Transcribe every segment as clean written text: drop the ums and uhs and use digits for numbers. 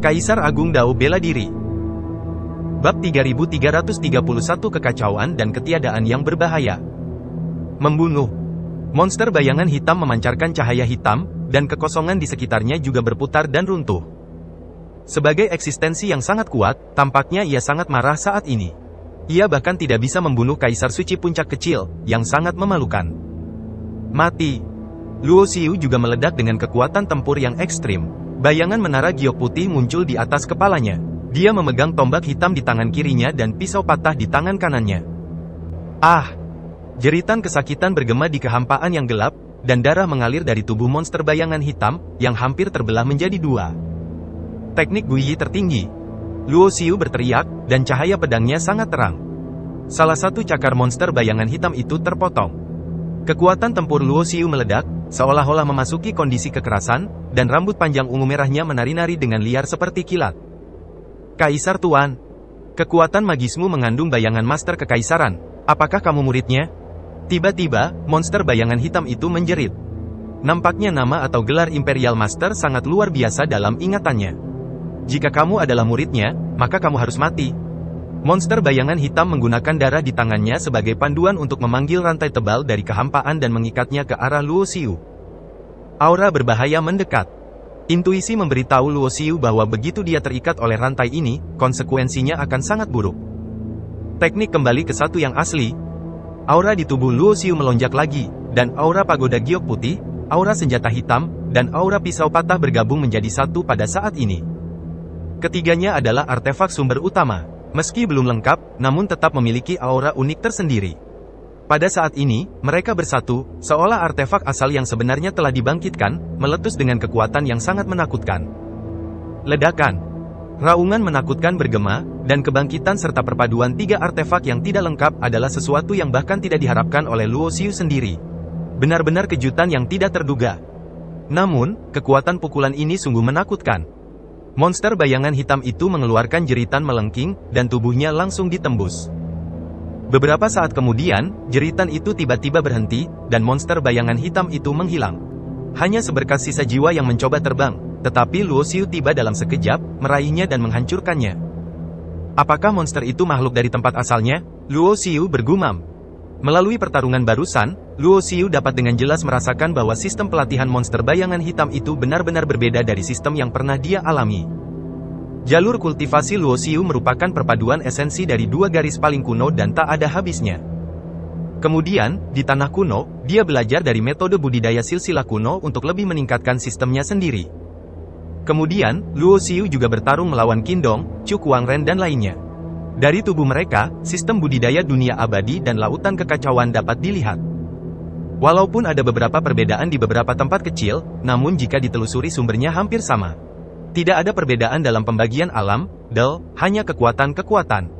Kaisar Agung Dao bela diri. Bab 3331 Kekacauan dan ketiadaan yang berbahaya. Membunuh. Monster bayangan hitam memancarkan cahaya hitam, dan kekosongan di sekitarnya juga berputar dan runtuh. Sebagai eksistensi yang sangat kuat, tampaknya ia sangat marah saat ini. Ia bahkan tidak bisa membunuh Kaisar Suci Puncak Kecil, yang sangat memalukan. Mati. Luo Xiu juga meledak dengan kekuatan tempur yang ekstrim. Bayangan menara giok putih muncul di atas kepalanya. Dia memegang tombak hitam di tangan kirinya dan pisau patah di tangan kanannya. Ah! Jeritan kesakitan bergema di kehampaan yang gelap, dan darah mengalir dari tubuh monster bayangan hitam, yang hampir terbelah menjadi dua. Teknik Guiyi tertinggi. Luo Xiu berteriak, dan cahaya pedangnya sangat terang. Salah satu cakar monster bayangan hitam itu terpotong. Kekuatan tempur Luo Xiu meledak, seolah-olah memasuki kondisi kekerasan, dan rambut panjang ungu merahnya menari-nari dengan liar seperti kilat. Kaisar Tuan, kekuatan magismu mengandung bayangan master kekaisaran. Apakah kamu muridnya? Tiba-tiba, monster bayangan hitam itu menjerit. Nampaknya nama atau gelar Imperial Master sangat luar biasa dalam ingatannya. Jika kamu adalah muridnya, maka kamu harus mati. Monster bayangan hitam menggunakan darah di tangannya sebagai panduan untuk memanggil rantai tebal dari kehampaan dan mengikatnya ke arah Luo Xiu. Aura berbahaya mendekat. Intuisi memberitahu Luo Xiu bahwa begitu dia terikat oleh rantai ini, konsekuensinya akan sangat buruk. Teknik kembali ke satu yang asli. Aura di tubuh Luo Xiu melonjak lagi, dan aura pagoda giok putih, aura senjata hitam, dan aura pisau patah bergabung menjadi satu pada saat ini. Ketiganya adalah artefak sumber utama. Meski belum lengkap, namun tetap memiliki aura unik tersendiri. Pada saat ini, mereka bersatu, seolah artefak asal yang sebenarnya telah dibangkitkan, meletus dengan kekuatan yang sangat menakutkan. Ledakan. Raungan menakutkan bergema, dan kebangkitan serta perpaduan tiga artefak yang tidak lengkap adalah sesuatu yang bahkan tidak diharapkan oleh Luo Xiu sendiri. Benar-benar kejutan yang tidak terduga. Namun, kekuatan pukulan ini sungguh menakutkan. Monster bayangan hitam itu mengeluarkan jeritan melengking, dan tubuhnya langsung ditembus. Beberapa saat kemudian, jeritan itu tiba-tiba berhenti, dan monster bayangan hitam itu menghilang. Hanya seberkas sisa jiwa yang mencoba terbang, tetapi Luo Xiu tiba dalam sekejap, meraihnya dan menghancurkannya. Apakah monster itu makhluk dari tempat asalnya? Luo Xiu bergumam. Melalui pertarungan barusan, Luo Xiu dapat dengan jelas merasakan bahwa sistem pelatihan monster bayangan hitam itu benar-benar berbeda dari sistem yang pernah dia alami. Jalur kultivasi Luo Xiu merupakan perpaduan esensi dari dua garis paling kuno dan tak ada habisnya. Kemudian, di tanah kuno, dia belajar dari metode budidaya silsilah kuno untuk lebih meningkatkan sistemnya sendiri. Kemudian, Luo Xiu juga bertarung melawan Qindong, Chu Kuangren dan lainnya. Dari tubuh mereka, sistem budidaya dunia abadi dan lautan kekacauan dapat dilihat. Walaupun ada beberapa perbedaan di beberapa tempat kecil, namun jika ditelusuri sumbernya hampir sama. Tidak ada perbedaan dalam pembagian alam, hanya kekuatan-kekuatan.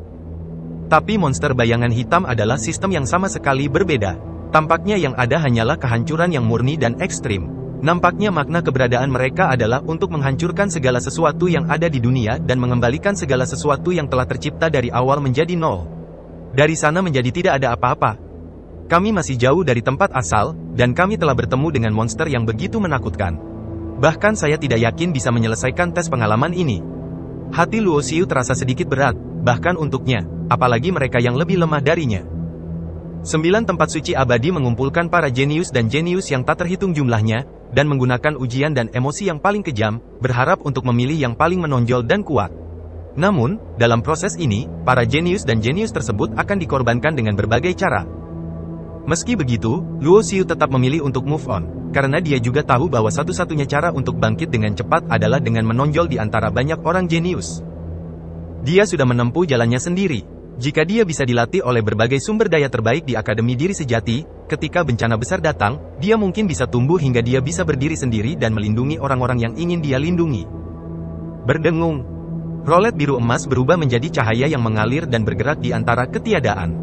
Tapi monster bayangan hitam adalah sistem yang sama sekali berbeda. Tampaknya yang ada hanyalah kehancuran yang murni dan ekstrim. Nampaknya makna keberadaan mereka adalah untuk menghancurkan segala sesuatu yang ada di dunia dan mengembalikan segala sesuatu yang telah tercipta dari awal menjadi nol. Dari sana menjadi tidak ada apa-apa. Kami masih jauh dari tempat asal, dan kami telah bertemu dengan monster yang begitu menakutkan. Bahkan saya tidak yakin bisa menyelesaikan tes pengalaman ini. Hati Luo Xiu terasa sedikit berat, bahkan untuknya, apalagi mereka yang lebih lemah darinya. 9 tempat suci abadi mengumpulkan para jenius dan jenius yang tak terhitung jumlahnya, dan menggunakan ujian dan emosi yang paling kejam, berharap untuk memilih yang paling menonjol dan kuat. Namun, dalam proses ini, para jenius dan jenius tersebut akan dikorbankan dengan berbagai cara. Meski begitu, Luo Xiu tetap memilih untuk move on, karena dia juga tahu bahwa satu-satunya cara untuk bangkit dengan cepat adalah dengan menonjol di antara banyak orang jenius. Dia sudah menempuh jalannya sendiri. Jika dia bisa dilatih oleh berbagai sumber daya terbaik di Akademi Diri Sejati, ketika bencana besar datang, dia mungkin bisa tumbuh hingga dia bisa berdiri sendiri dan melindungi orang-orang yang ingin dia lindungi. Berdengung. Rolet biru emas berubah menjadi cahaya yang mengalir dan bergerak di antara ketiadaan.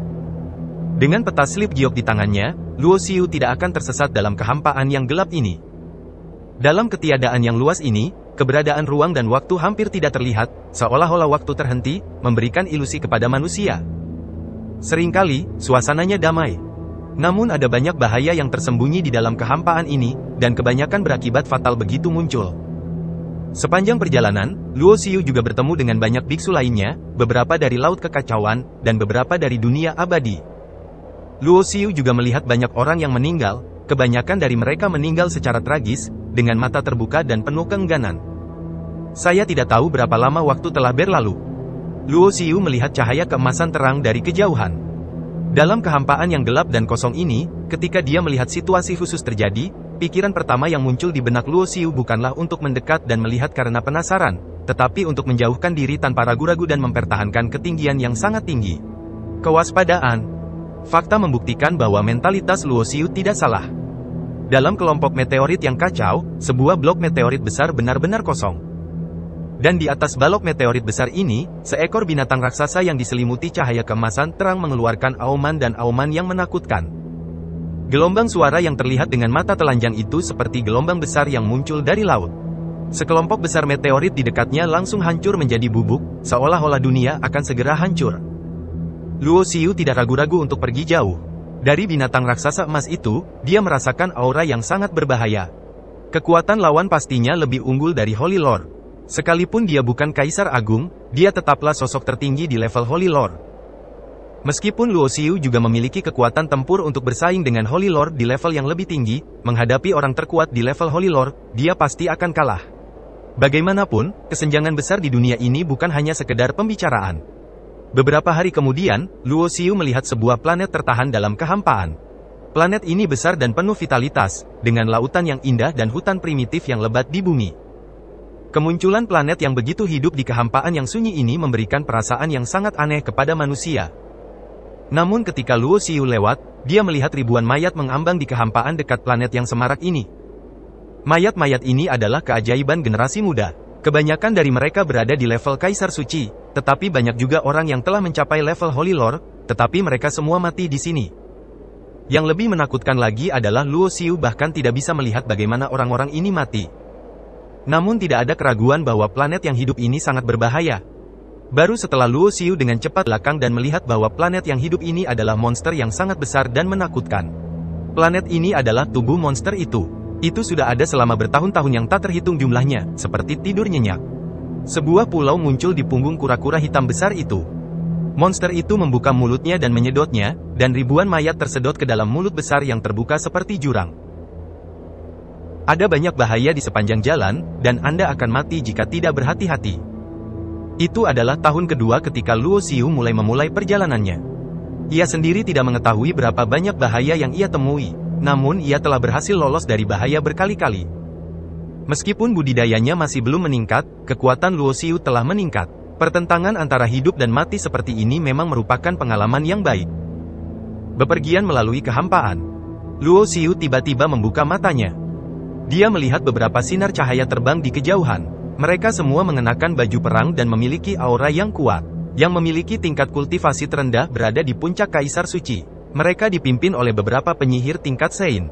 Dengan peta slip giok di tangannya, Luo Xiu tidak akan tersesat dalam kehampaan yang gelap ini. Dalam ketiadaan yang luas ini, keberadaan ruang dan waktu hampir tidak terlihat, seolah-olah waktu terhenti, memberikan ilusi kepada manusia. Seringkali, suasananya damai. Namun ada banyak bahaya yang tersembunyi di dalam kehampaan ini, dan kebanyakan berakibat fatal begitu muncul. Sepanjang perjalanan, Luo Xiu juga bertemu dengan banyak biksu lainnya, beberapa dari Laut Kekacauan, dan beberapa dari dunia abadi. Luo Xiu juga melihat banyak orang yang meninggal, kebanyakan dari mereka meninggal secara tragis, dengan mata terbuka dan penuh keengganan. Saya tidak tahu berapa lama waktu telah berlalu. Luo Xiu melihat cahaya keemasan terang dari kejauhan. Dalam kehampaan yang gelap dan kosong ini, ketika dia melihat situasi khusus terjadi, pikiran pertama yang muncul di benak Luo Xiu bukanlah untuk mendekat dan melihat karena penasaran, tetapi untuk menjauhkan diri tanpa ragu-ragu dan mempertahankan ketinggian yang sangat tinggi. Kewaspadaan. Fakta membuktikan bahwa mentalitas Luo Xiu tidak salah. Dalam kelompok meteorit yang kacau, sebuah blok meteorit besar benar-benar kosong. Dan di atas balok meteorit besar ini, seekor binatang raksasa yang diselimuti cahaya keemasan terang mengeluarkan auman dan auman yang menakutkan. Gelombang suara yang terlihat dengan mata telanjang itu seperti gelombang besar yang muncul dari laut. Sekelompok besar meteorit di dekatnya langsung hancur menjadi bubuk, seolah-olah dunia akan segera hancur. Luo Xiu tidak ragu-ragu untuk pergi jauh. Dari binatang raksasa emas itu, dia merasakan aura yang sangat berbahaya. Kekuatan lawan pastinya lebih unggul dari Holy Lord. Sekalipun dia bukan Kaisar Agung, dia tetaplah sosok tertinggi di level Holy Lord. Meskipun Luo Xiu juga memiliki kekuatan tempur untuk bersaing dengan Holy Lord di level yang lebih tinggi, menghadapi orang terkuat di level Holy Lord, dia pasti akan kalah. Bagaimanapun, kesenjangan besar di dunia ini bukan hanya sekedar pembicaraan. Beberapa hari kemudian, Luo Xiu melihat sebuah planet tertahan dalam kehampaan. Planet ini besar dan penuh vitalitas, dengan lautan yang indah dan hutan primitif yang lebat di bumi. Kemunculan planet yang begitu hidup di kehampaan yang sunyi ini memberikan perasaan yang sangat aneh kepada manusia. Namun ketika Luo Xiu lewat, dia melihat ribuan mayat mengambang di kehampaan dekat planet yang semarak ini. Mayat-mayat ini adalah keajaiban generasi muda. Kebanyakan dari mereka berada di level Kaisar Suci, tetapi banyak juga orang yang telah mencapai level Holy Lord, tetapi mereka semua mati di sini. Yang lebih menakutkan lagi adalah Luo Xiu bahkan tidak bisa melihat bagaimana orang-orang ini mati. Namun tidak ada keraguan bahwa planet yang hidup ini sangat berbahaya. Baru setelah Luo Xiu dengan cepat belakang dan melihat bahwa planet yang hidup ini adalah monster yang sangat besar dan menakutkan. Planet ini adalah tubuh monster itu. Itu sudah ada selama bertahun-tahun yang tak terhitung jumlahnya, seperti tidur nyenyak. Sebuah pulau muncul di punggung kura-kura hitam besar itu. Monster itu membuka mulutnya dan menyedotnya, dan ribuan mayat tersedot ke dalam mulut besar yang terbuka seperti jurang. Ada banyak bahaya di sepanjang jalan, dan Anda akan mati jika tidak berhati-hati. Itu adalah tahun kedua ketika Luo Xiu memulai perjalanannya. Ia sendiri tidak mengetahui berapa banyak bahaya yang ia temui. Namun ia telah berhasil lolos dari bahaya berkali-kali. Meskipun budidayanya masih belum meningkat, kekuatan Luo Xiu telah meningkat. Pertentangan antara hidup dan mati seperti ini memang merupakan pengalaman yang baik. Bepergian melalui kehampaan. Luo Xiu tiba-tiba membuka matanya. Dia melihat beberapa sinar cahaya terbang di kejauhan. Mereka semua mengenakan baju perang dan memiliki aura yang kuat. Yang memiliki tingkat kultivasi terendah berada di puncak Kaisar Suci. Mereka dipimpin oleh beberapa penyihir tingkat Sein.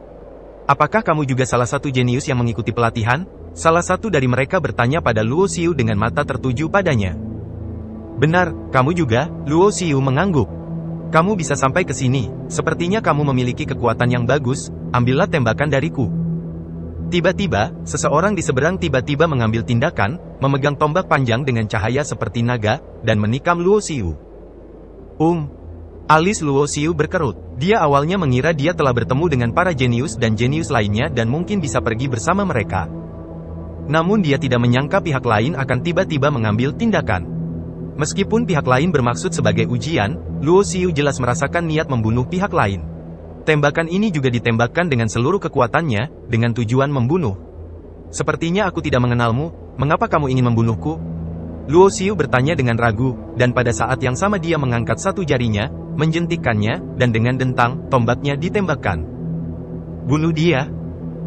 Apakah kamu juga salah satu jenius yang mengikuti pelatihan? Salah satu dari mereka bertanya pada Luo Xiu dengan mata tertuju padanya. Benar, kamu juga, Luo Xiu mengangguk. Kamu bisa sampai ke sini, sepertinya kamu memiliki kekuatan yang bagus, ambillah tembakan dariku. Tiba-tiba, seseorang di seberang tiba-tiba mengambil tindakan, memegang tombak panjang dengan cahaya seperti naga, dan menikam Luo Xiu. Alis Luo Xiu berkerut. Dia awalnya mengira dia telah bertemu dengan para jenius dan jenius lainnya dan mungkin bisa pergi bersama mereka. Namun dia tidak menyangka pihak lain akan tiba-tiba mengambil tindakan. Meskipun pihak lain bermaksud sebagai ujian, Luo Xiu jelas merasakan niat membunuh pihak lain. Tembakan ini juga ditembakkan dengan seluruh kekuatannya, dengan tujuan membunuh. Sepertinya aku tidak mengenalmu, mengapa kamu ingin membunuhku? Luo Xiu bertanya dengan ragu, dan pada saat yang sama dia mengangkat satu jarinya, menjentikkannya, dan dengan dentang, tombaknya ditembakkan. Bunuh dia.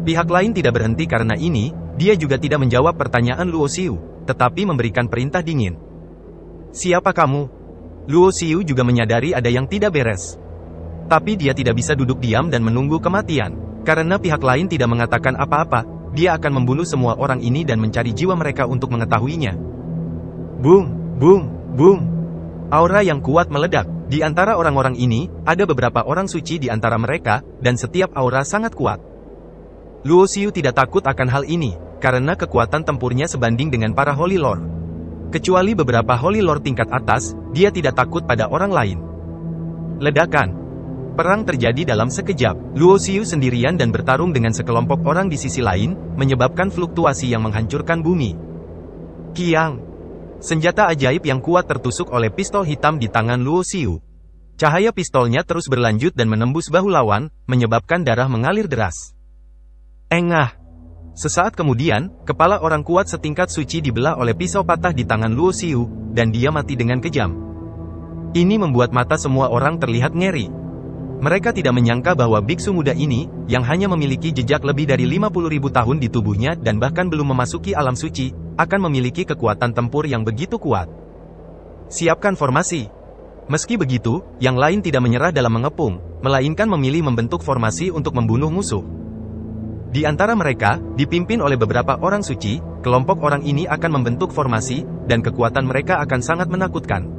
Pihak lain tidak berhenti karena ini, dia juga tidak menjawab pertanyaan Luo Xiu, tetapi memberikan perintah dingin. Siapa kamu? Luo Xiu juga menyadari ada yang tidak beres. Tapi dia tidak bisa duduk diam dan menunggu kematian. Karena pihak lain tidak mengatakan apa-apa, dia akan membunuh semua orang ini dan mencari jiwa mereka untuk mengetahuinya. Boom, boom, boom. Aura yang kuat meledak. Di antara orang-orang ini, ada beberapa orang suci di antara mereka, dan setiap aura sangat kuat. Luo Xiu tidak takut akan hal ini, karena kekuatan tempurnya sebanding dengan para Holy Lord. Kecuali beberapa Holy Lord tingkat atas, dia tidak takut pada orang lain. Ledakan. Perang terjadi dalam sekejap. Luo Xiu sendirian dan bertarung dengan sekelompok orang di sisi lain, menyebabkan fluktuasi yang menghancurkan bumi. Kiang. Senjata ajaib yang kuat tertusuk oleh pistol hitam di tangan Luo Xiu. Cahaya pistolnya terus berlanjut dan menembus bahu lawan, menyebabkan darah mengalir deras. Engah. Sesaat kemudian, kepala orang kuat setingkat suci dibelah oleh pisau patah di tangan Luo Xiu, dan dia mati dengan kejam. Ini membuat mata semua orang terlihat ngeri. Mereka tidak menyangka bahwa biksu muda ini, yang hanya memiliki jejak lebih dari 50.000 tahun di tubuhnya dan bahkan belum memasuki alam suci, akan memiliki kekuatan tempur yang begitu kuat. Siapkan formasi. Meski begitu, yang lain tidak menyerah dalam mengepung, melainkan memilih membentuk formasi untuk membunuh musuh. Di antara mereka, dipimpin oleh beberapa orang suci, kelompok orang ini akan membentuk formasi, dan kekuatan mereka akan sangat menakutkan.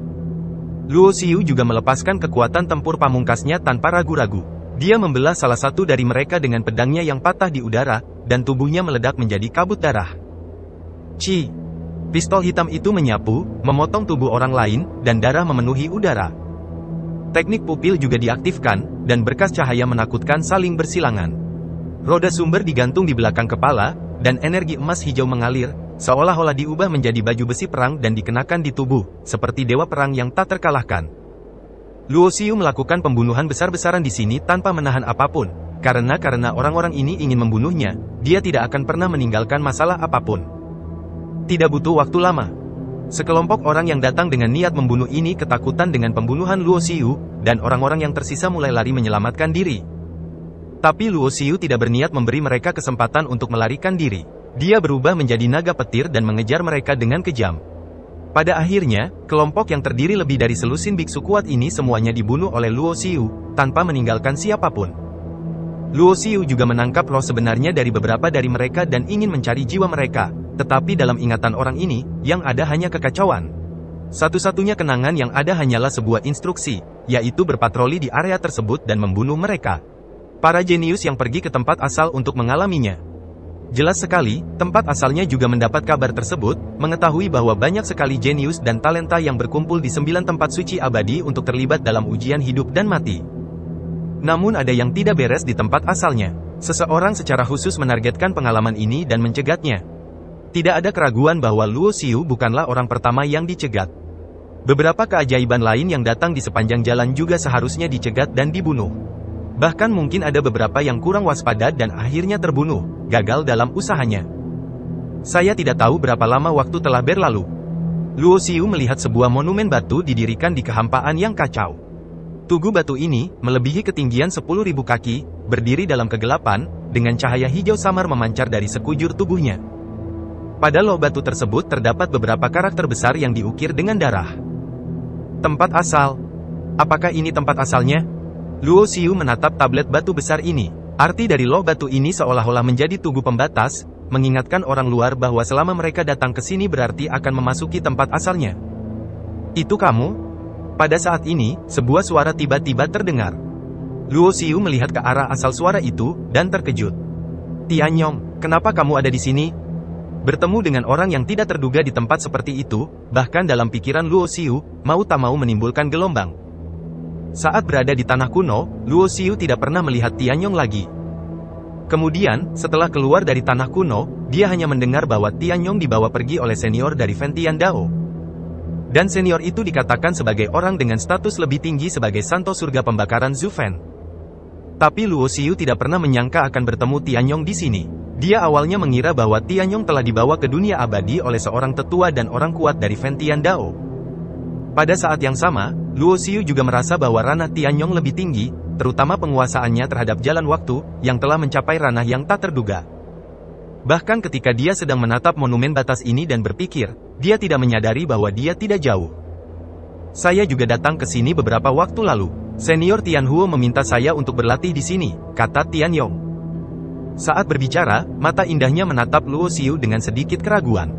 Luo Xiu juga melepaskan kekuatan tempur pamungkasnya tanpa ragu-ragu. Dia membelah salah satu dari mereka dengan pedangnya yang patah di udara, dan tubuhnya meledak menjadi kabut darah. Ci. Pistol hitam itu menyapu, memotong tubuh orang lain, dan darah memenuhi udara. Teknik pupil juga diaktifkan, dan berkas cahaya menakutkan saling bersilangan. Roda sumber digantung di belakang kepala, dan energi emas hijau mengalir, seolah-olah diubah menjadi baju besi perang dan dikenakan di tubuh, seperti dewa perang yang tak terkalahkan. Luo Xiu melakukan pembunuhan besar-besaran di sini tanpa menahan apapun, karena orang-orang ini ingin membunuhnya, dia tidak akan pernah meninggalkan masalah apapun. Tidak butuh waktu lama. Sekelompok orang yang datang dengan niat membunuh ini ketakutan dengan pembunuhan Luo Xiu, dan orang-orang yang tersisa mulai lari menyelamatkan diri. Tapi Luo Xiu tidak berniat memberi mereka kesempatan untuk melarikan diri. Dia berubah menjadi naga petir dan mengejar mereka dengan kejam. Pada akhirnya, kelompok yang terdiri lebih dari selusin biksu kuat ini semuanya dibunuh oleh Luo Xiu, tanpa meninggalkan siapapun. Luo Xiu juga menangkap roh sebenarnya dari beberapa dari mereka dan ingin mencari jiwa mereka, tetapi dalam ingatan orang ini, yang ada hanya kekacauan. Satu-satunya kenangan yang ada hanyalah sebuah instruksi, yaitu berpatroli di area tersebut dan membunuh mereka. Para jenius yang pergi ke tempat asal untuk mengalaminya. Jelas sekali, tempat asalnya juga mendapat kabar tersebut, mengetahui bahwa banyak sekali jenius dan talenta yang berkumpul di 9 tempat suci abadi untuk terlibat dalam ujian hidup dan mati. Namun ada yang tidak beres di tempat asalnya. Seseorang secara khusus menargetkan pengalaman ini dan mencegatnya. Tidak ada keraguan bahwa Luo Xiu bukanlah orang pertama yang dicegat. Beberapa keajaiban lain yang datang di sepanjang jalan juga seharusnya dicegat dan dibunuh. Bahkan mungkin ada beberapa yang kurang waspada dan akhirnya terbunuh, gagal dalam usahanya. Saya tidak tahu berapa lama waktu telah berlalu. Luo Xiu melihat sebuah monumen batu didirikan di kehampaan yang kacau. Tugu batu ini, melebihi ketinggian 10.000 kaki, berdiri dalam kegelapan, dengan cahaya hijau samar memancar dari sekujur tubuhnya. Pada loh batu tersebut terdapat beberapa karakter besar yang diukir dengan darah. Tempat asal. Apakah ini tempat asalnya? Luo Xiu menatap tablet batu besar ini. Arti dari loh batu ini seolah-olah menjadi tugu pembatas, mengingatkan orang luar bahwa selama mereka datang ke sini berarti akan memasuki tempat asalnya. Itu kamu? Pada saat ini, sebuah suara tiba-tiba terdengar. Luo Xiu melihat ke arah asal suara itu, dan terkejut. Tianyong, kenapa kamu ada di sini? Bertemu dengan orang yang tidak terduga di tempat seperti itu, bahkan dalam pikiran Luo Xiu, mau tak mau menimbulkan gelombang. Saat berada di tanah kuno, Luo Xiu tidak pernah melihat Tianyong lagi. Kemudian, setelah keluar dari tanah kuno, dia hanya mendengar bahwa Tianyong dibawa pergi oleh senior dari Fentian Dao. Dan senior itu dikatakan sebagai orang dengan status lebih tinggi sebagai Santo Surga Pembakaran Zhufen. Tapi Luo Xiu tidak pernah menyangka akan bertemu Tianyong di sini. Dia awalnya mengira bahwa Tianyong telah dibawa ke dunia abadi oleh seorang tetua dan orang kuat dari Fentian Dao. Pada saat yang sama, Luo Xiu juga merasa bahwa ranah Tianyong lebih tinggi, terutama penguasaannya terhadap jalan waktu, yang telah mencapai ranah yang tak terduga. Bahkan ketika dia sedang menatap monumen batas ini dan berpikir, dia tidak menyadari bahwa dia tidak jauh. Saya juga datang ke sini beberapa waktu lalu. Senior Tianhuo meminta saya untuk berlatih di sini, kata Tianyong. Saat berbicara, mata indahnya menatap Luo Xiu dengan sedikit keraguan.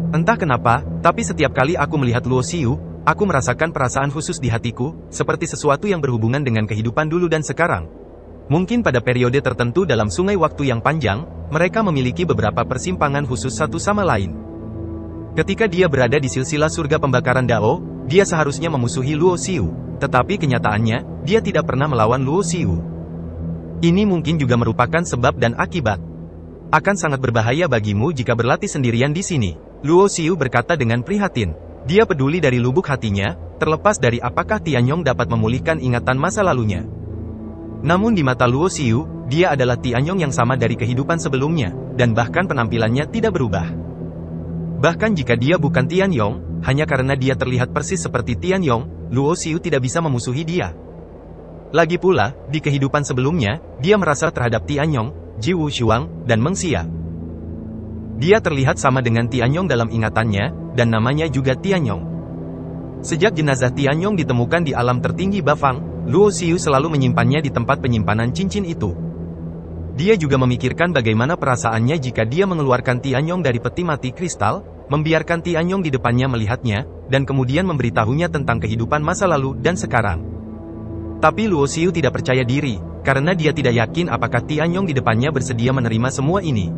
Entah kenapa, tapi setiap kali aku melihat Luo Xiu, aku merasakan perasaan khusus di hatiku, seperti sesuatu yang berhubungan dengan kehidupan dulu dan sekarang. Mungkin pada periode tertentu dalam sungai waktu yang panjang, mereka memiliki beberapa persimpangan khusus satu sama lain. Ketika dia berada di silsilah surga pembakaran Dao, dia seharusnya memusuhi Luo Xiu, tetapi kenyataannya, dia tidak pernah melawan Luo Xiu. Ini mungkin juga merupakan sebab dan akibat. Akan sangat berbahaya bagimu jika berlatih sendirian di sini, Luo Xiu berkata dengan prihatin. Dia peduli dari lubuk hatinya, terlepas dari apakah Tianyong dapat memulihkan ingatan masa lalunya. Namun di mata Luo Xiu, dia adalah Tianyong yang sama dari kehidupan sebelumnya, dan bahkan penampilannya tidak berubah. Bahkan jika dia bukan Tianyong, hanya karena dia terlihat persis seperti Tianyong, Luo Xiu tidak bisa memusuhi dia. Lagi pula, di kehidupan sebelumnya, dia merasa terhadap Tianyong, Ji Wushuang, dan Meng Xia. Dia terlihat sama dengan Tianyong dalam ingatannya, dan namanya juga Tianyong. Sejak jenazah Tianyong ditemukan di alam tertinggi Bafang, Luo Xiu selalu menyimpannya di tempat penyimpanan cincin itu. Dia juga memikirkan bagaimana perasaannya jika dia mengeluarkan Tianyong dari peti mati kristal, membiarkan Tianyong di depannya melihatnya, dan kemudian memberitahunya tentang kehidupan masa lalu dan sekarang. Tapi Luo Xiu tidak percaya diri, karena dia tidak yakin apakah Tianyong di depannya bersedia menerima semua ini.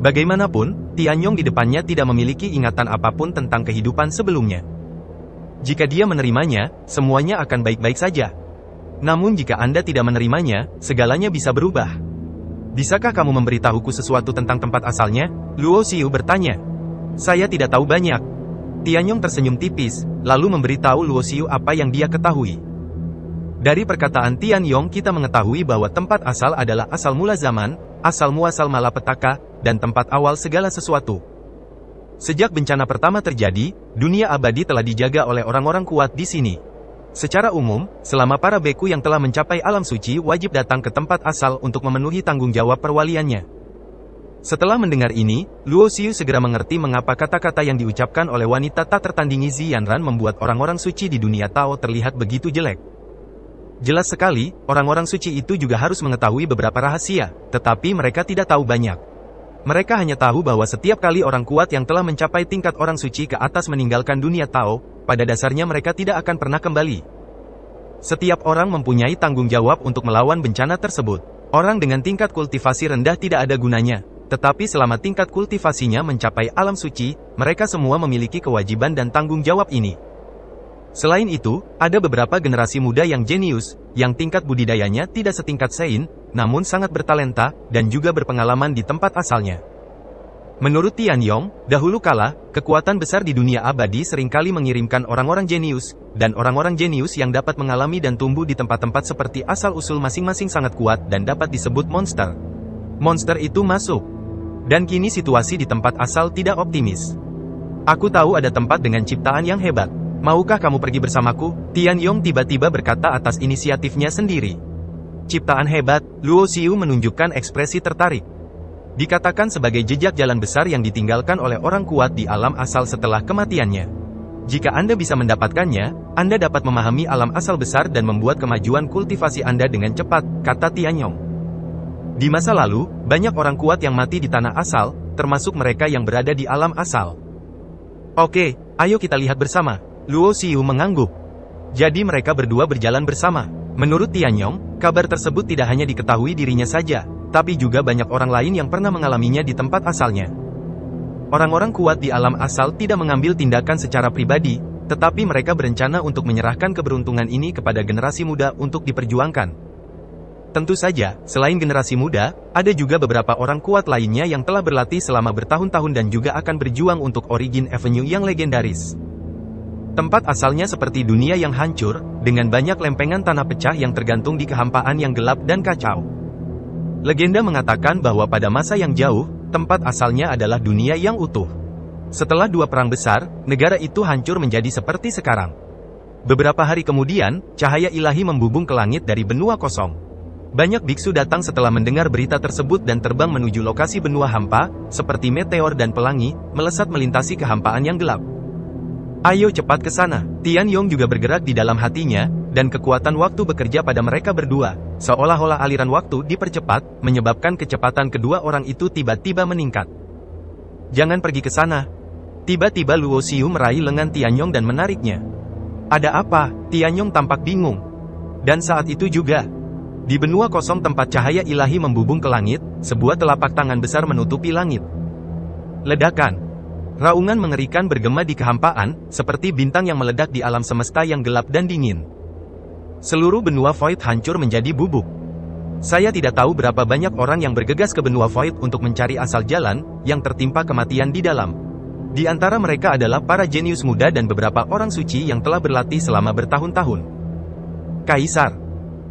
Bagaimanapun, Tianyong di depannya tidak memiliki ingatan apapun tentang kehidupan sebelumnya. Jika dia menerimanya, semuanya akan baik-baik saja. Namun jika Anda tidak menerimanya, segalanya bisa berubah. Bisakah kamu memberitahuku sesuatu tentang tempat asalnya? Luo Xiu bertanya. Saya tidak tahu banyak. Tianyong tersenyum tipis, lalu memberitahu Luo Xiu apa yang dia ketahui. Dari perkataan Tianyong kita mengetahui bahwa tempat asal adalah asal mula zaman, asal muasal malapetaka, dan tempat awal segala sesuatu. Sejak bencana pertama terjadi, dunia abadi telah dijaga oleh orang-orang kuat di sini. Secara umum, selama para beku yang telah mencapai alam suci wajib datang ke tempat asal untuk memenuhi tanggung jawab perwaliannya. Setelah mendengar ini, Luo Xiu segera mengerti mengapa kata-kata yang diucapkan oleh wanita tak tertandingi Ziyanran membuat orang-orang suci di dunia Tao terlihat begitu jelek. Jelas sekali, orang-orang suci itu juga harus mengetahui beberapa rahasia, tetapi mereka tidak tahu banyak. Mereka hanya tahu bahwa setiap kali orang kuat yang telah mencapai tingkat orang suci ke atas meninggalkan dunia Tao, pada dasarnya mereka tidak akan pernah kembali. Setiap orang mempunyai tanggung jawab untuk melawan bencana tersebut. Orang dengan tingkat kultivasi rendah tidak ada gunanya, tetapi selama tingkat kultivasinya mencapai alam suci, mereka semua memiliki kewajiban dan tanggung jawab ini. Selain itu, ada beberapa generasi muda yang jenius, yang tingkat budidayanya tidak setingkat Sein, namun sangat bertalenta, dan juga berpengalaman di tempat asalnya. Menurut Tianyong, dahulu kala, kekuatan besar di dunia abadi seringkali mengirimkan orang-orang jenius, dan orang-orang jenius yang dapat mengalami dan tumbuh di tempat-tempat seperti asal-usul masing-masing sangat kuat dan dapat disebut monster. Monster itu masuk. Dan kini situasi di tempat asal tidak optimis. Aku tahu ada tempat dengan ciptaan yang hebat. Maukah kamu pergi bersamaku? Tianyong tiba-tiba berkata atas inisiatifnya sendiri. Ciptaan hebat, Luo Xiu menunjukkan ekspresi tertarik. Dikatakan sebagai jejak jalan besar yang ditinggalkan oleh orang kuat di alam asal setelah kematiannya. Jika Anda bisa mendapatkannya, Anda dapat memahami alam asal besar dan membuat kemajuan kultivasi Anda dengan cepat, kata Tianyong. Di masa lalu, banyak orang kuat yang mati di tanah asal, termasuk mereka yang berada di alam asal. Oke, ayo kita lihat bersama. Luo Xiu mengangguk. Jadi mereka berdua berjalan bersama. Menurut Tianyong, kabar tersebut tidak hanya diketahui dirinya saja, tapi juga banyak orang lain yang pernah mengalaminya di tempat asalnya. Orang-orang kuat di alam asal tidak mengambil tindakan secara pribadi, tetapi mereka berencana untuk menyerahkan keberuntungan ini kepada generasi muda untuk diperjuangkan. Tentu saja, selain generasi muda, ada juga beberapa orang kuat lainnya yang telah berlatih selama bertahun-tahun dan juga akan berjuang untuk Origin Avenue yang legendaris. Tempat asalnya seperti dunia yang hancur, dengan banyak lempengan tanah pecah yang tergantung di kehampaan yang gelap dan kacau. Legenda mengatakan bahwa pada masa yang jauh, tempat asalnya adalah dunia yang utuh. Setelah dua perang besar, negara itu hancur menjadi seperti sekarang. Beberapa hari kemudian, cahaya ilahi membubung ke langit dari benua kosong. Banyak biksu datang setelah mendengar berita tersebut dan terbang menuju lokasi benua hampa, seperti meteor dan pelangi, melesat melintasi kehampaan yang gelap. Ayo cepat ke sana. Tianyong juga bergerak di dalam hatinya, dan kekuatan waktu bekerja pada mereka berdua, seolah-olah aliran waktu dipercepat, menyebabkan kecepatan kedua orang itu tiba-tiba meningkat. Jangan pergi ke sana. Tiba-tiba Luo Xiu meraih lengan Tianyong dan menariknya. Ada apa? Tianyong tampak bingung. Dan saat itu juga, Di benua kosong tempat cahaya ilahi membubung ke langit, sebuah telapak tangan besar menutupi langit. Ledakan. Raungan mengerikan bergema di kehampaan, seperti bintang yang meledak di alam semesta yang gelap dan dingin. Seluruh benua Void hancur menjadi bubuk. Saya tidak tahu berapa banyak orang yang bergegas ke benua Void untuk mencari asal jalan, yang tertimpa kematian di dalam. Di antara mereka adalah para jenius muda dan beberapa orang suci yang telah berlatih selama bertahun-tahun. Kaisar.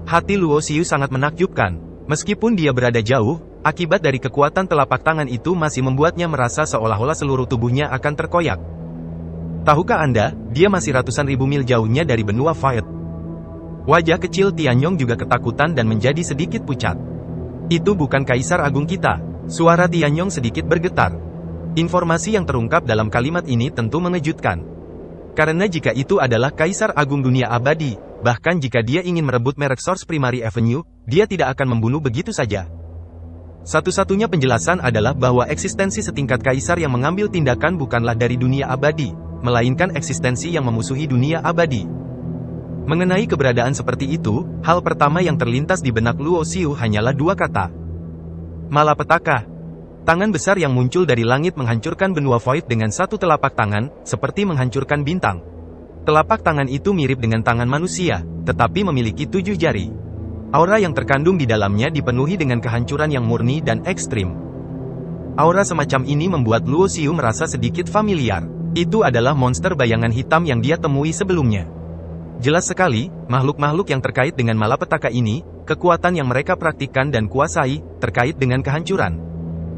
Hati Luo Xiu sangat menakjubkan. Meskipun dia berada jauh, akibat dari kekuatan telapak tangan itu masih membuatnya merasa seolah-olah seluruh tubuhnya akan terkoyak. Tahukah Anda, dia masih ratusan ribu mil jauhnya dari benua Void. Wajah kecil Tianyong juga ketakutan dan menjadi sedikit pucat. Itu bukan Kaisar Agung kita. Suara Tianyong sedikit bergetar. Informasi yang terungkap dalam kalimat ini tentu mengejutkan. Karena jika itu adalah Kaisar Agung Dunia Abadi, bahkan jika dia ingin merebut merek Source Primary Avenue, dia tidak akan membunuh begitu saja. Satu-satunya penjelasan adalah bahwa eksistensi setingkat Kaisar yang mengambil tindakan bukanlah dari dunia abadi, melainkan eksistensi yang memusuhi dunia abadi. Mengenai keberadaan seperti itu, hal pertama yang terlintas di benak Luo Xiu hanyalah dua kata. Malapetaka. Tangan besar yang muncul dari langit menghancurkan benua Void dengan satu telapak tangan, seperti menghancurkan bintang. Telapak tangan itu mirip dengan tangan manusia, tetapi memiliki 7 jari. Aura yang terkandung di dalamnya dipenuhi dengan kehancuran yang murni dan ekstrim. Aura semacam ini membuat Luo Xiu merasa sedikit familiar. Itu adalah monster bayangan hitam yang dia temui sebelumnya. Jelas sekali, makhluk-makhluk yang terkait dengan malapetaka ini, kekuatan yang mereka praktikkan dan kuasai, terkait dengan kehancuran.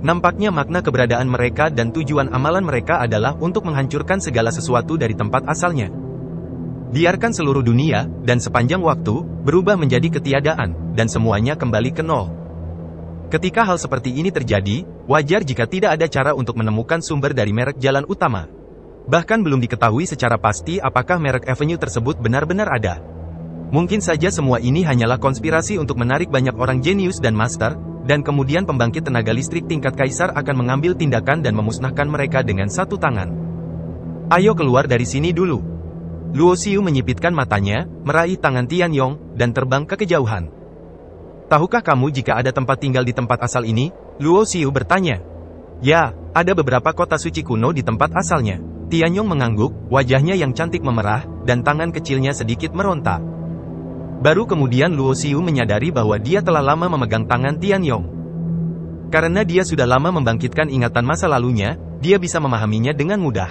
Nampaknya makna keberadaan mereka dan tujuan amalan mereka adalah untuk menghancurkan segala sesuatu dari tempat asalnya. Biarkan seluruh dunia, dan sepanjang waktu, berubah menjadi ketiadaan, dan semuanya kembali ke nol. Ketika hal seperti ini terjadi, wajar jika tidak ada cara untuk menemukan sumber dari merek jalan utama. Bahkan belum diketahui secara pasti apakah merek Avenue tersebut benar-benar ada. Mungkin saja semua ini hanyalah konspirasi untuk menarik banyak orang jenius dan master, dan kemudian pembangkit tenaga listrik tingkat Kaisar akan mengambil tindakan dan memusnahkan mereka dengan satu tangan. Ayo keluar dari sini dulu. Luo Xiu menyipitkan matanya, meraih tangan Tianyong, dan terbang ke kejauhan. Tahukah kamu jika ada tempat tinggal di tempat asal ini? Luo Xiu bertanya. Ya, ada beberapa kota suci kuno di tempat asalnya. Tianyong mengangguk, wajahnya yang cantik memerah, dan tangan kecilnya sedikit meronta. Baru kemudian Luo Xiu menyadari bahwa dia telah lama memegang tangan Tianyong. Karena dia sudah lama membangkitkan ingatan masa lalunya, dia bisa memahaminya dengan mudah.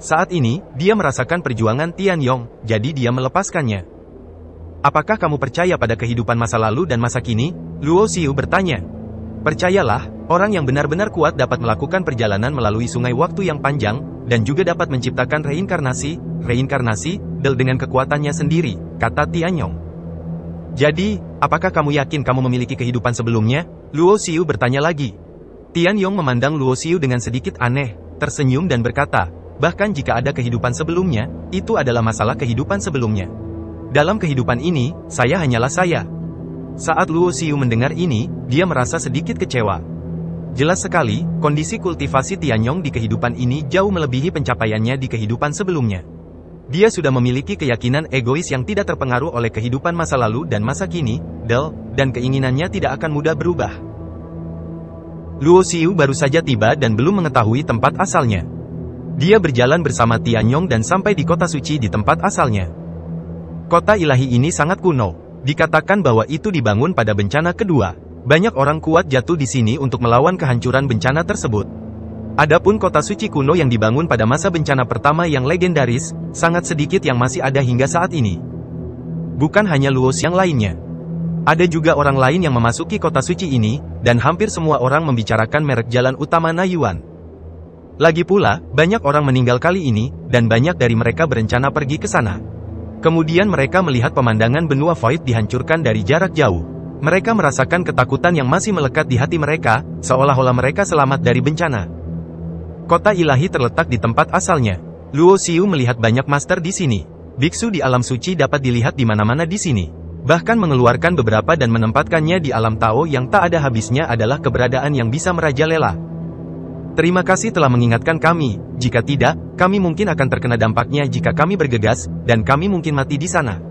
Saat ini, dia merasakan perjuangan Tianyong, jadi dia melepaskannya. Apakah kamu percaya pada kehidupan masa lalu dan masa kini? Luo Xiu bertanya. Percayalah, orang yang benar-benar kuat dapat melakukan perjalanan melalui sungai waktu yang panjang, dan juga dapat menciptakan reinkarnasi, dengan kekuatannya sendiri, kata Tianyong. Jadi, apakah kamu yakin kamu memiliki kehidupan sebelumnya? Luo Xiu bertanya lagi. Tianyong memandang Luo Xiu dengan sedikit aneh, tersenyum dan berkata, bahkan jika ada kehidupan sebelumnya, itu adalah masalah kehidupan sebelumnya. Dalam kehidupan ini, saya hanyalah saya. Saat Luo Xiu mendengar ini, dia merasa sedikit kecewa. Jelas sekali, kondisi kultivasi Tianyong di kehidupan ini jauh melebihi pencapaiannya di kehidupan sebelumnya. Dia sudah memiliki keyakinan egois yang tidak terpengaruh oleh kehidupan masa lalu dan masa kini, dan keinginannya tidak akan mudah berubah. Luo Xiu baru saja tiba dan belum mengetahui tempat asalnya. Dia berjalan bersama Tianyong dan sampai di kota suci di tempat asalnya. Kota ilahi ini sangat kuno. Dikatakan bahwa itu dibangun pada bencana kedua. Banyak orang kuat jatuh di sini untuk melawan kehancuran bencana tersebut. Adapun kota suci kuno yang dibangun pada masa bencana pertama yang legendaris, sangat sedikit yang masih ada hingga saat ini. Bukan hanya Luo Xiu yang lainnya. Ada juga orang lain yang memasuki kota suci ini, dan hampir semua orang membicarakan merek jalan utama Nayuan. Lagi pula, banyak orang meninggal kali ini, dan banyak dari mereka berencana pergi ke sana. Kemudian mereka melihat pemandangan benua Void dihancurkan dari jarak jauh. Mereka merasakan ketakutan yang masih melekat di hati mereka, seolah-olah mereka selamat dari bencana. Kota ilahi terletak di tempat asalnya. Luo Xiu melihat banyak master di sini. Biksu di alam suci dapat dilihat di mana-mana di sini. Bahkan mengeluarkan beberapa dan menempatkannya di alam Tao yang tak ada habisnya adalah keberadaan yang bisa merajalela. Terima kasih telah mengingatkan kami. Jika tidak, kami mungkin akan terkena dampaknya jika kami bergegas, dan kami mungkin mati di sana.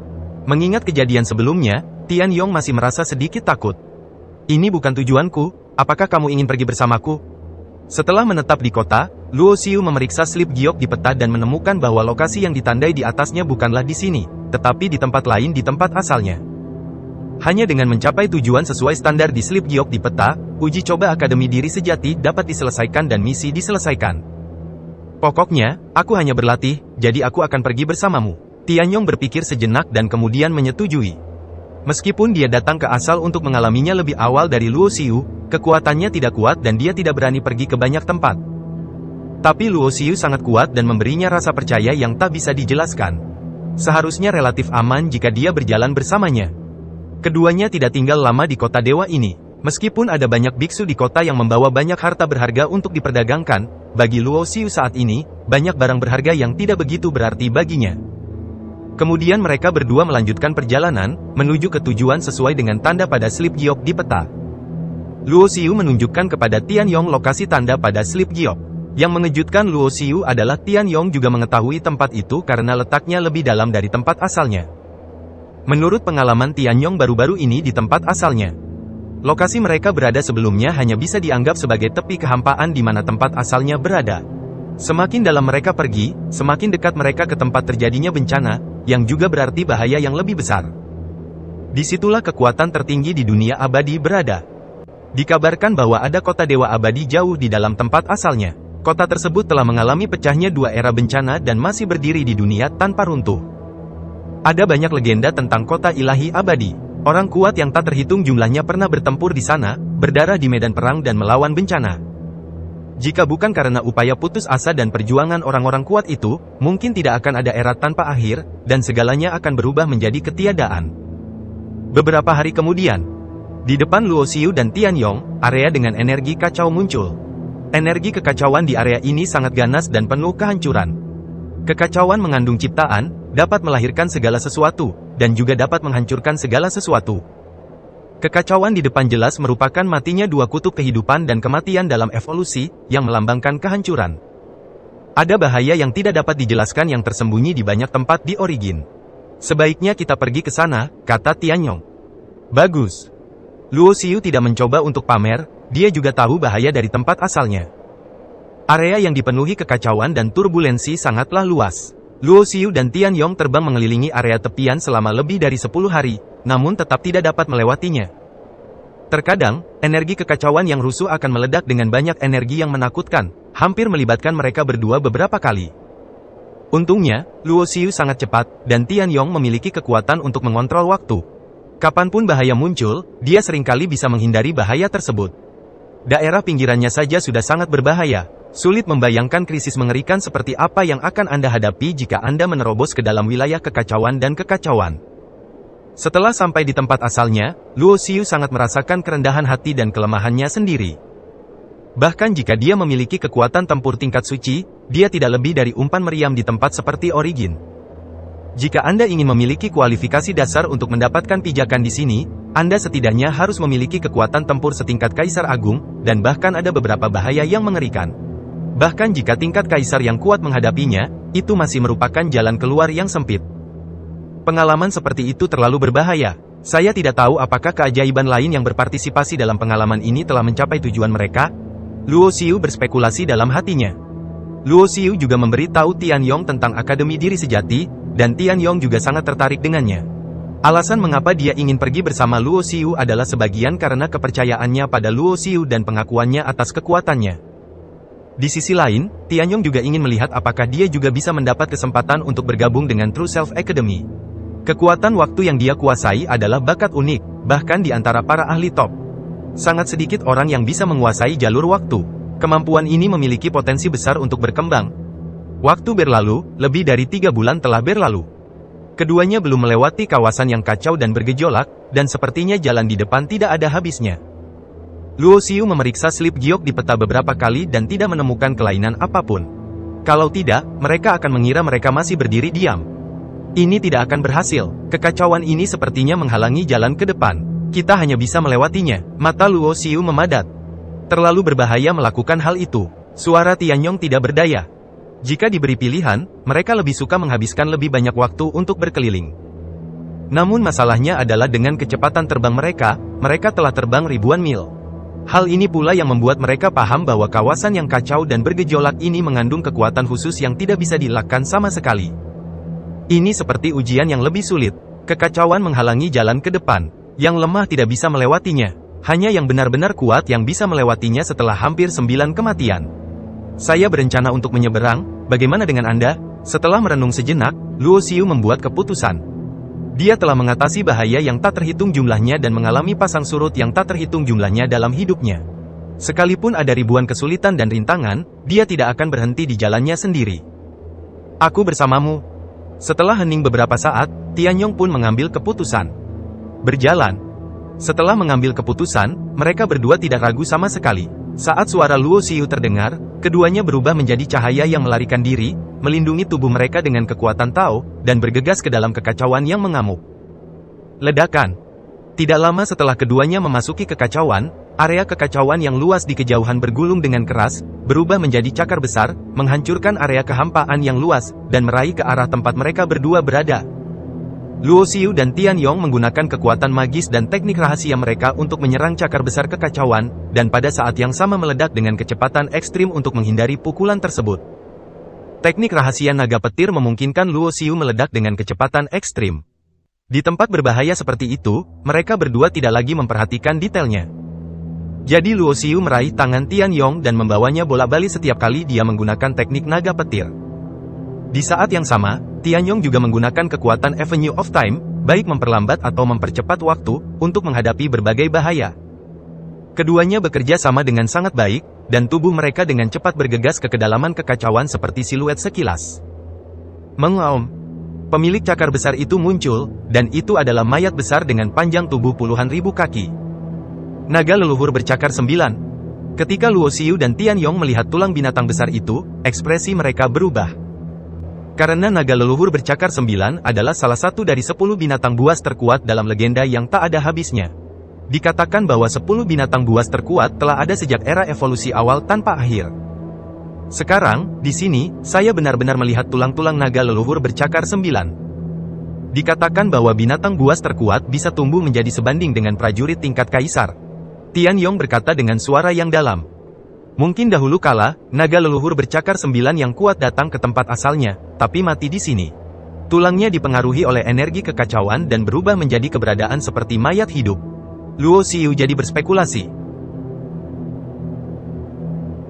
Mengingat kejadian sebelumnya, Tianyong masih merasa sedikit takut. Ini bukan tujuanku, apakah kamu ingin pergi bersamaku? Setelah menetap di kota, Luo Xiu memeriksa slip giok di peta dan menemukan bahwa lokasi yang ditandai di atasnya bukanlah di sini, tetapi di tempat lain di tempat asalnya. Hanya dengan mencapai tujuan sesuai standar di slip giok di peta, uji coba Akademi Diri Sejati dapat diselesaikan dan misi diselesaikan. Pokoknya, aku hanya berlatih, jadi aku akan pergi bersamamu. Tianyong berpikir sejenak dan kemudian menyetujui. Meskipun dia datang ke asal untuk mengalaminya lebih awal dari Luo Xiu, kekuatannya tidak kuat dan dia tidak berani pergi ke banyak tempat. Tapi Luo Xiu sangat kuat dan memberinya rasa percaya yang tak bisa dijelaskan. Seharusnya relatif aman jika dia berjalan bersamanya. Keduanya tidak tinggal lama di kota dewa ini. Meskipun ada banyak biksu di kota yang membawa banyak harta berharga untuk diperdagangkan, bagi Luo Xiu saat ini, banyak barang berharga yang tidak begitu berarti baginya. Kemudian mereka berdua melanjutkan perjalanan, menuju ke tujuan sesuai dengan tanda pada slip giok di peta. Luo Xiu menunjukkan kepada Tianyong lokasi tanda pada slip giok. Yang mengejutkan Luo Xiu adalah Tianyong juga mengetahui tempat itu karena letaknya lebih dalam dari tempat asalnya. Menurut pengalaman Tianyong baru-baru ini di tempat asalnya, lokasi mereka berada sebelumnya hanya bisa dianggap sebagai tepi kehampaan di mana tempat asalnya berada. Semakin dalam mereka pergi, semakin dekat mereka ke tempat terjadinya bencana, yang juga berarti bahaya yang lebih besar. Disitulah kekuatan tertinggi di dunia abadi berada. Dikabarkan bahwa ada kota dewa abadi jauh di dalam tempat asalnya. Kota tersebut telah mengalami pecahnya dua era bencana dan masih berdiri di dunia tanpa runtuh. Ada banyak legenda tentang kota ilahi abadi. Orang kuat yang tak terhitung jumlahnya pernah bertempur di sana, berdarah di medan perang dan melawan bencana. Jika bukan karena upaya putus asa dan perjuangan orang-orang kuat itu, mungkin tidak akan ada era tanpa akhir, dan segalanya akan berubah menjadi ketiadaan. Beberapa hari kemudian, di depan Luo Xiu dan Tianyong, area dengan energi kacau muncul. Energi kekacauan di area ini sangat ganas dan penuh kehancuran. Kekacauan mengandung ciptaan, dapat melahirkan segala sesuatu, dan juga dapat menghancurkan segala sesuatu. Kekacauan di depan jelas merupakan matinya dua kutub kehidupan dan kematian dalam evolusi, yang melambangkan kehancuran. Ada bahaya yang tidak dapat dijelaskan yang tersembunyi di banyak tempat di Origin. Sebaiknya kita pergi ke sana, kata Tianyong. Bagus. Luo Xiu tidak mencoba untuk pamer, dia juga tahu bahaya dari tempat asalnya. Area yang dipenuhi kekacauan dan turbulensi sangatlah luas. Luo Xiu dan Tianyong terbang mengelilingi area tepian selama lebih dari 10 hari, namun tetap tidak dapat melewatinya. Terkadang, energi kekacauan yang rusuh akan meledak dengan banyak energi yang menakutkan, hampir melibatkan mereka berdua beberapa kali. Untungnya, Luo Xiu sangat cepat, dan Tianyong memiliki kekuatan untuk mengontrol waktu. Kapanpun bahaya muncul, dia seringkali bisa menghindari bahaya tersebut. Daerah pinggirannya saja sudah sangat berbahaya. Sulit membayangkan krisis mengerikan seperti apa yang akan Anda hadapi jika Anda menerobos ke dalam wilayah kekacauan dan kekacauan. Setelah sampai di tempat asalnya, Luo Xiu sangat merasakan kerendahan hati dan kelemahannya sendiri. Bahkan jika dia memiliki kekuatan tempur tingkat suci, dia tidak lebih dari umpan meriam di tempat seperti Origin. Jika Anda ingin memiliki kualifikasi dasar untuk mendapatkan pijakan di sini, Anda setidaknya harus memiliki kekuatan tempur setingkat Kaisar Agung, dan bahkan ada beberapa bahaya yang mengerikan. Bahkan jika tingkat kaisar yang kuat menghadapinya, itu masih merupakan jalan keluar yang sempit. Pengalaman seperti itu terlalu berbahaya. Saya tidak tahu apakah keajaiban lain yang berpartisipasi dalam pengalaman ini telah mencapai tujuan mereka. Luo Xiu berspekulasi dalam hatinya. Luo Xiu juga memberi tahu Tianyong tentang Akademi Diri Sejati, dan Tianyong juga sangat tertarik dengannya. Alasan mengapa dia ingin pergi bersama Luo Xiu adalah sebagian karena kepercayaannya pada Luo Xiu dan pengakuannya atas kekuatannya. Di sisi lain, Tianyong juga ingin melihat apakah dia juga bisa mendapat kesempatan untuk bergabung dengan True Self Academy. Kekuatan waktu yang dia kuasai adalah bakat unik, bahkan di antara para ahli top. Sangat sedikit orang yang bisa menguasai jalur waktu. Kemampuan ini memiliki potensi besar untuk berkembang. Waktu berlalu, lebih dari 3 bulan telah berlalu. Keduanya belum melewati kawasan yang kacau dan bergejolak, dan sepertinya jalan di depan tidak ada habisnya. Luo Xiu memeriksa slip giok di peta beberapa kali dan tidak menemukan kelainan apapun. Kalau tidak, mereka akan mengira mereka masih berdiri diam. Ini tidak akan berhasil. Kekacauan ini sepertinya menghalangi jalan ke depan. Kita hanya bisa melewatinya. Mata Luo Xiu memadat. Terlalu berbahaya melakukan hal itu. Suara Tianyong tidak berdaya. Jika diberi pilihan, mereka lebih suka menghabiskan lebih banyak waktu untuk berkeliling. Namun masalahnya adalah dengan kecepatan terbang mereka telah terbang ribuan mil. Hal ini pula yang membuat mereka paham bahwa kawasan yang kacau dan bergejolak ini mengandung kekuatan khusus yang tidak bisa dielakkan sama sekali. Ini seperti ujian yang lebih sulit. Kekacauan menghalangi jalan ke depan. Yang lemah tidak bisa melewatinya. Hanya yang benar-benar kuat yang bisa melewatinya setelah hampir 9 kematian. Saya berencana untuk menyeberang, bagaimana dengan Anda? Setelah merenung sejenak, Luo Xiu membuat keputusan. Dia telah mengatasi bahaya yang tak terhitung jumlahnya dan mengalami pasang surut yang tak terhitung jumlahnya dalam hidupnya. Sekalipun ada ribuan kesulitan dan rintangan, dia tidak akan berhenti di jalannya sendiri. Aku bersamamu. Setelah hening beberapa saat, Tianyong pun mengambil keputusan. Berjalan. Setelah mengambil keputusan, mereka berdua tidak ragu sama sekali. Saat suara Luo Xiu terdengar, keduanya berubah menjadi cahaya yang melarikan diri, melindungi tubuh mereka dengan kekuatan Tao, dan bergegas ke dalam kekacauan yang mengamuk. Ledakan. Tidak lama setelah keduanya memasuki kekacauan, area kekacauan yang luas di kejauhan bergulung dengan keras, berubah menjadi cakar besar, menghancurkan area kehampaan yang luas, dan meraih ke arah tempat mereka berdua berada. Luo Xiu dan Tianyong menggunakan kekuatan magis dan teknik rahasia mereka untuk menyerang cakar besar kekacauan, dan pada saat yang sama meledak dengan kecepatan ekstrim untuk menghindari pukulan tersebut. Teknik rahasia naga petir memungkinkan Luo Xiu meledak dengan kecepatan ekstrim. Di tempat berbahaya seperti itu, mereka berdua tidak lagi memperhatikan detailnya. Jadi Luo Xiu meraih tangan Tianyong dan membawanya bolak-balik setiap kali dia menggunakan teknik naga petir. Di saat yang sama, Tianyong juga menggunakan kekuatan Avenue of Time, baik memperlambat atau mempercepat waktu, untuk menghadapi berbagai bahaya. Keduanya bekerja sama dengan sangat baik, dan tubuh mereka dengan cepat bergegas ke kedalaman kekacauan seperti siluet sekilas. Mengaum. Pemilik cakar besar itu muncul, dan itu adalah mayat besar dengan panjang tubuh puluhan ribu kaki. Naga leluhur bercakar 9. Ketika Luo Xiu dan Tianyong melihat tulang binatang besar itu, ekspresi mereka berubah. Karena naga leluhur bercakar 9 adalah salah satu dari 10 binatang buas terkuat dalam legenda yang tak ada habisnya. Dikatakan bahwa 10 binatang buas terkuat telah ada sejak era evolusi awal tanpa akhir. Sekarang, di sini, saya benar-benar melihat tulang-tulang naga leluhur bercakar 9. Dikatakan bahwa binatang buas terkuat bisa tumbuh menjadi sebanding dengan prajurit tingkat kaisar. Tianyong berkata dengan suara yang dalam. Mungkin dahulu kala, naga leluhur bercakar 9 yang kuat datang ke tempat asalnya, tapi mati di sini. Tulangnya dipengaruhi oleh energi kekacauan dan berubah menjadi keberadaan seperti mayat hidup. Luo Xiu jadi berspekulasi.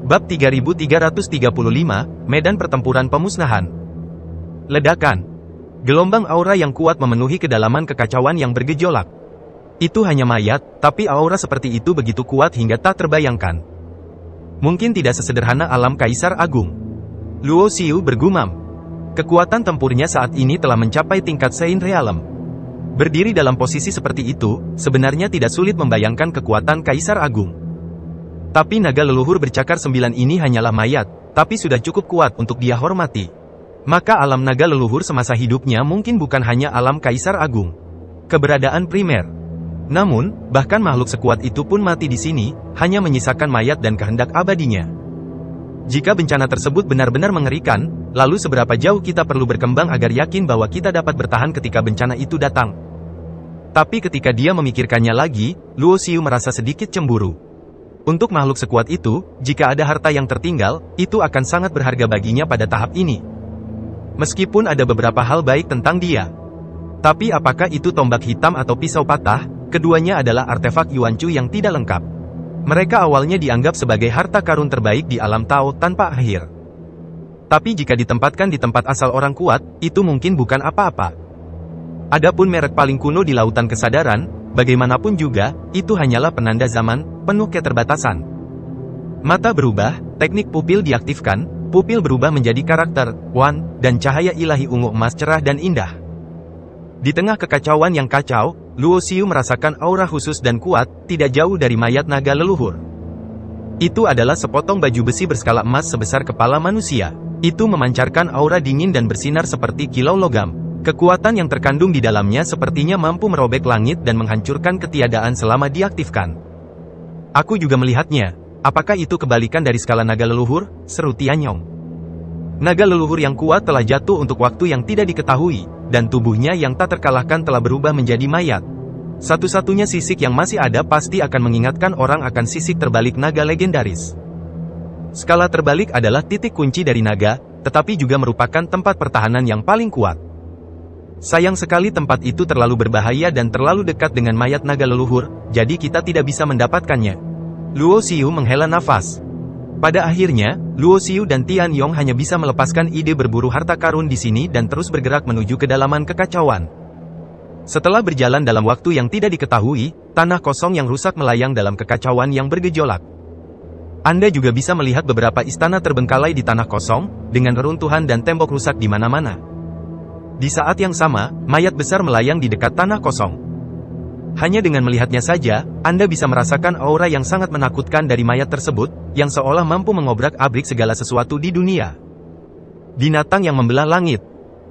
Bab 3335, Medan Pertempuran Pemusnahan. Ledakan. Gelombang aura yang kuat memenuhi kedalaman kekacauan yang bergejolak. Itu hanya mayat, tapi aura seperti itu begitu kuat hingga tak terbayangkan. Mungkin tidak sesederhana alam Kaisar Agung. Luo Xiu bergumam. Kekuatan tempurnya saat ini telah mencapai tingkat Saint Realm. Berdiri dalam posisi seperti itu, sebenarnya tidak sulit membayangkan kekuatan Kaisar Agung. Tapi naga leluhur bercakar 9 ini hanyalah mayat, tapi sudah cukup kuat untuk dia hormati. Maka alam naga leluhur semasa hidupnya mungkin bukan hanya alam Kaisar Agung. Keberadaan primer. Namun, bahkan makhluk sekuat itu pun mati di sini, hanya menyisakan mayat dan kehendak abadinya. Jika bencana tersebut benar-benar mengerikan, lalu seberapa jauh kita perlu berkembang agar yakin bahwa kita dapat bertahan ketika bencana itu datang? Tapi ketika dia memikirkannya lagi, Luo Xiu merasa sedikit cemburu. Untuk makhluk sekuat itu, jika ada harta yang tertinggal, itu akan sangat berharga baginya pada tahap ini. Meskipun ada beberapa hal baik tentang dia. Tapi apakah itu tombak hitam atau pisau patah? Keduanya adalah artefak Yuanchu yang tidak lengkap. Mereka awalnya dianggap sebagai harta karun terbaik di alam Tao tanpa akhir. Tapi jika ditempatkan di tempat asal orang kuat, itu mungkin bukan apa-apa. Adapun merek paling kuno di lautan kesadaran, bagaimanapun juga, itu hanyalah penanda zaman, penuh keterbatasan. Mata berubah, teknik pupil diaktifkan, pupil berubah menjadi karakter, Wan, dan cahaya ilahi ungu emas cerah dan indah. Di tengah kekacauan yang kacau, Luo Xiu merasakan aura khusus dan kuat, tidak jauh dari mayat naga leluhur. Itu adalah sepotong baju besi berskala emas sebesar kepala manusia. Itu memancarkan aura dingin dan bersinar seperti kilau logam. Kekuatan yang terkandung di dalamnya sepertinya mampu merobek langit dan menghancurkan ketiadaan selama diaktifkan. Aku juga melihatnya. Apakah itu kebalikan dari skala naga leluhur? Seru Tianyong. Naga leluhur yang kuat telah jatuh untuk waktu yang tidak diketahui, dan tubuhnya yang tak terkalahkan telah berubah menjadi mayat. Satu-satunya sisik yang masih ada pasti akan mengingatkan orang akan sisik terbalik naga legendaris. Skala terbalik adalah titik kunci dari naga, tetapi juga merupakan tempat pertahanan yang paling kuat. Sayang sekali tempat itu terlalu berbahaya dan terlalu dekat dengan mayat naga leluhur, jadi kita tidak bisa mendapatkannya. Luo Xiu menghela nafas. Pada akhirnya, Luo Xiu dan Tian Yong hanya bisa melepaskan ide berburu harta karun di sini dan terus bergerak menuju kedalaman kekacauan. Setelah berjalan dalam waktu yang tidak diketahui, tanah kosong yang rusak melayang dalam kekacauan yang bergejolak. Anda juga bisa melihat beberapa istana terbengkalai di tanah kosong, dengan reruntuhan dan tembok rusak di mana-mana. Di saat yang sama, mayat besar melayang di dekat tanah kosong. Hanya dengan melihatnya saja, Anda bisa merasakan aura yang sangat menakutkan dari mayat tersebut, yang seolah mampu mengobrak-abrik segala sesuatu di dunia. Binatang yang membelah langit.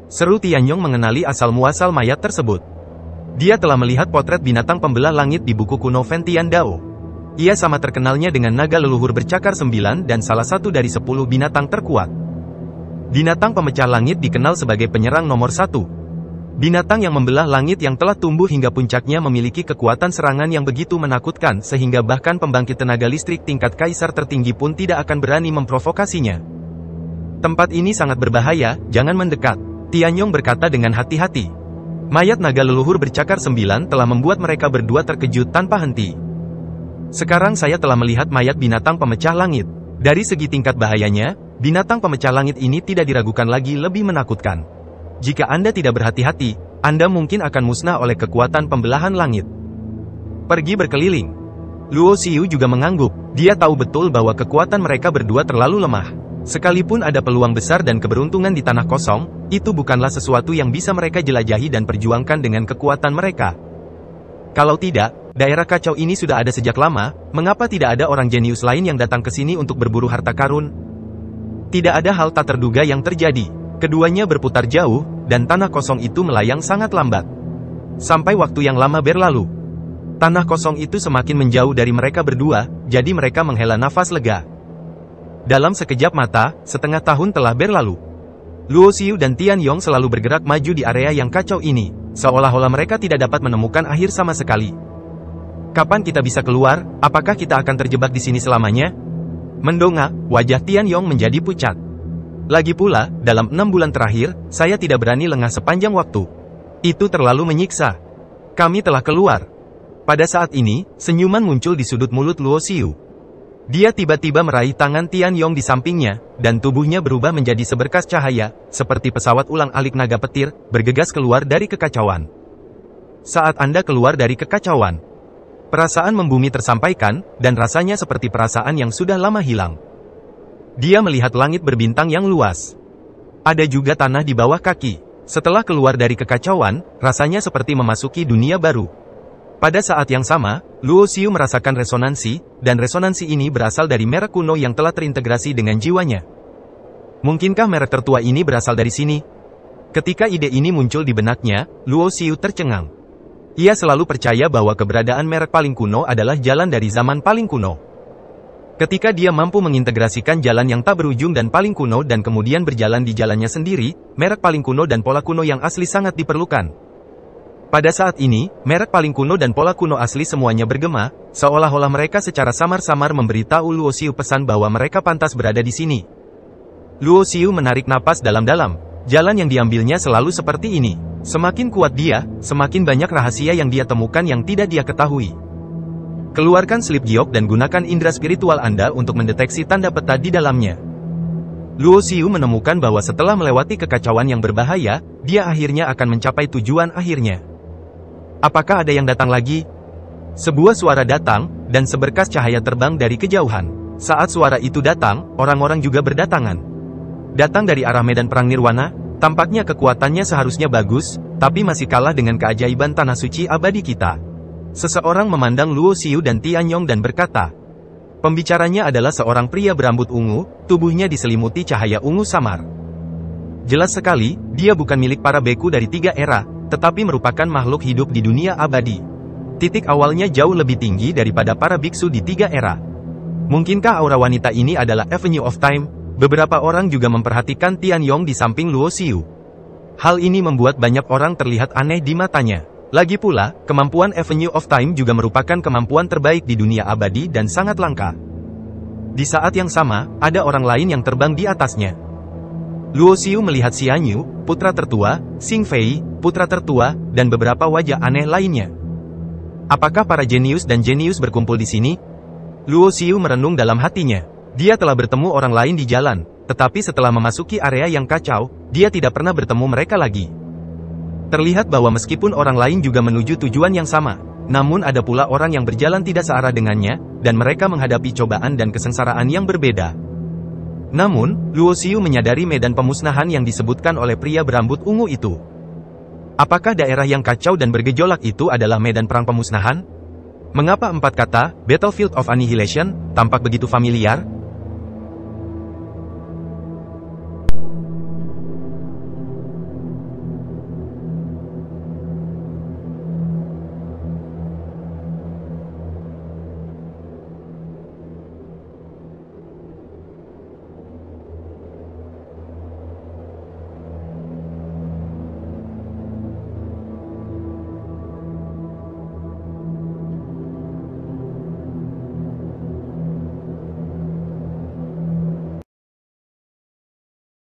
Seru Tianyong mengenali asal-muasal mayat tersebut. Dia telah melihat potret binatang pembelah langit di buku kuno Ventian Dao. Ia sama terkenalnya dengan naga leluhur bercakar 9 dan salah satu dari 10 binatang terkuat. Binatang pemecah langit dikenal sebagai penyerang nomor 1. Binatang yang membelah langit yang telah tumbuh hingga puncaknya memiliki kekuatan serangan yang begitu menakutkan sehingga bahkan pembangkit tenaga listrik tingkat kaisar tertinggi pun tidak akan berani memprovokasinya. Tempat ini sangat berbahaya, jangan mendekat. Tianyong berkata dengan hati-hati. Mayat naga leluhur bercakar 9 telah membuat mereka berdua terkejut tanpa henti. Sekarang saya telah melihat mayat binatang pemecah langit. Dari segi tingkat bahayanya, binatang pemecah langit ini tidak diragukan lagi lebih menakutkan. Jika Anda tidak berhati-hati, Anda mungkin akan musnah oleh kekuatan pembelahan langit. Pergi berkeliling. Luo Xiu juga mengangguk. Dia tahu betul bahwa kekuatan mereka berdua terlalu lemah. Sekalipun ada peluang besar dan keberuntungan di tanah kosong, itu bukanlah sesuatu yang bisa mereka jelajahi dan perjuangkan dengan kekuatan mereka. Kalau tidak, daerah kacau ini sudah ada sejak lama, mengapa tidak ada orang jenius lain yang datang ke sini untuk berburu harta karun? Tidak ada hal tak terduga yang terjadi. Keduanya berputar jauh, dan tanah kosong itu melayang sangat lambat. Sampai waktu yang lama berlalu. Tanah kosong itu semakin menjauh dari mereka berdua, jadi mereka menghela nafas lega. Dalam sekejap mata, setengah tahun telah berlalu. Luo Xiu dan Tian Yong selalu bergerak maju di area yang kacau ini, seolah-olah mereka tidak dapat menemukan akhir sama sekali. Kapan kita bisa keluar? Apakah kita akan terjebak di sini selamanya? Mendongak, wajah Tian Yong menjadi pucat. Lagi pula, dalam 6 bulan terakhir, saya tidak berani lengah sepanjang waktu. Itu terlalu menyiksa. Kami telah keluar. Pada saat ini, senyuman muncul di sudut mulut Luo Xiu. Dia tiba-tiba meraih tangan Tian Yong di sampingnya, dan tubuhnya berubah menjadi seberkas cahaya, seperti pesawat ulang-alik naga petir, bergegas keluar dari kekacauan. Saat Anda keluar dari kekacauan, perasaan membumi tersampaikan, dan rasanya seperti perasaan yang sudah lama hilang. Dia melihat langit berbintang yang luas. Ada juga tanah di bawah kaki. Setelah keluar dari kekacauan, rasanya seperti memasuki dunia baru. Pada saat yang sama, Luo Xiu merasakan resonansi, dan resonansi ini berasal dari merek kuno yang telah terintegrasi dengan jiwanya. Mungkinkah merek tertua ini berasal dari sini? Ketika ide ini muncul di benaknya, Luo Xiu tercengang. Ia selalu percaya bahwa keberadaan merek paling kuno adalah jalan dari zaman paling kuno. Ketika dia mampu mengintegrasikan jalan yang tak berujung dan paling kuno dan kemudian berjalan di jalannya sendiri, merek paling kuno dan pola kuno yang asli sangat diperlukan. Pada saat ini, merek paling kuno dan pola kuno asli semuanya bergema, seolah-olah mereka secara samar-samar memberitahu Luo Xiu pesan bahwa mereka pantas berada di sini. Luo Xiu menarik napas dalam-dalam. Jalan yang diambilnya selalu seperti ini. Semakin kuat dia, semakin banyak rahasia yang dia temukan yang tidak dia ketahui. Keluarkan slip giok dan gunakan indera spiritual Anda untuk mendeteksi tanda peta di dalamnya. Luo Xiu menemukan bahwa setelah melewati kekacauan yang berbahaya, dia akhirnya akan mencapai tujuan akhirnya. Apakah ada yang datang lagi? Sebuah suara datang, dan seberkas cahaya terbang dari kejauhan. Saat suara itu datang, orang-orang juga berdatangan. Datang dari arah medan perang Nirwana, tampaknya kekuatannya seharusnya bagus, tapi masih kalah dengan keajaiban tanah suci abadi kita. Seseorang memandang Luo Xiu dan Tian Yong dan berkata, pembicaranya adalah seorang pria berambut ungu, tubuhnya diselimuti cahaya ungu samar. Jelas sekali, dia bukan milik para beku dari 3 era, tetapi merupakan makhluk hidup di dunia abadi. Titik awalnya jauh lebih tinggi daripada para biksu di 3 era. Mungkinkah aura wanita ini adalah Avenue of Time? Beberapa orang juga memperhatikan Tianyong di samping Luo Xiu. Hal ini membuat banyak orang terlihat aneh di matanya. Lagi pula, kemampuan Avenue of Time juga merupakan kemampuan terbaik di dunia abadi dan sangat langka. Di saat yang sama, ada orang lain yang terbang di atasnya. Luo Xiu melihat Xian Yu, putra tertua, Xing Fei, putra tertua, dan beberapa wajah aneh lainnya. Apakah para jenius dan jenius berkumpul di sini? Luo Xiu merenung dalam hatinya. Dia telah bertemu orang lain di jalan, tetapi setelah memasuki area yang kacau, dia tidak pernah bertemu mereka lagi. Terlihat bahwa meskipun orang lain juga menuju tujuan yang sama, namun ada pula orang yang berjalan tidak searah dengannya, dan mereka menghadapi cobaan dan kesengsaraan yang berbeda. Namun, Luo Xiu menyadari medan pemusnahan yang disebutkan oleh pria berambut ungu itu. Apakah daerah yang kacau dan bergejolak itu adalah medan perang pemusnahan? Mengapa 4 kata, Battlefield of Annihilation, tampak begitu familiar?